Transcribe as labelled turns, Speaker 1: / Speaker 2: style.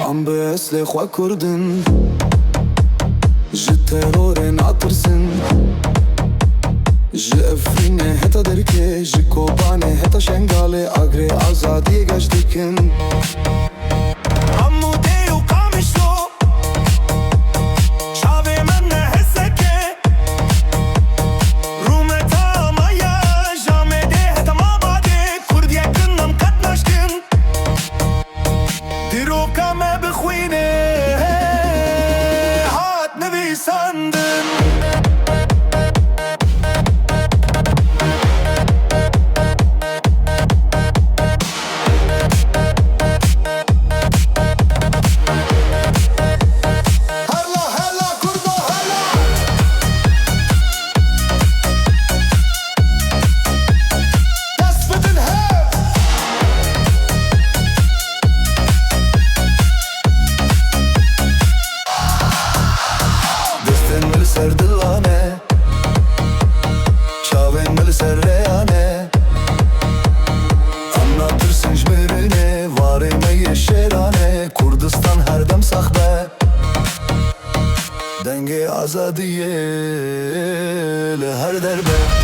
Speaker 1: Am bi eslê xwe Kurdin ji terorê natirsin. Ji Efrînê heta Derkê, ji Kobanê heta Şengalê, agrê azadiyê geş dikin.
Speaker 2: Amûdê û Qamişlo çavê me ne heseke. Rûmeta maya ji Amêdê heta Mabadê, Kurd yekin nam qet naşkin. Dîroka me bixwînê hat nivîsandin.
Speaker 1: Ser dilane, çavên me li ser reyane. Anlatırsın jmirine, varê me yê şêrane. Kurdistan her dem saxbe, dengê azadiyê li her derbe.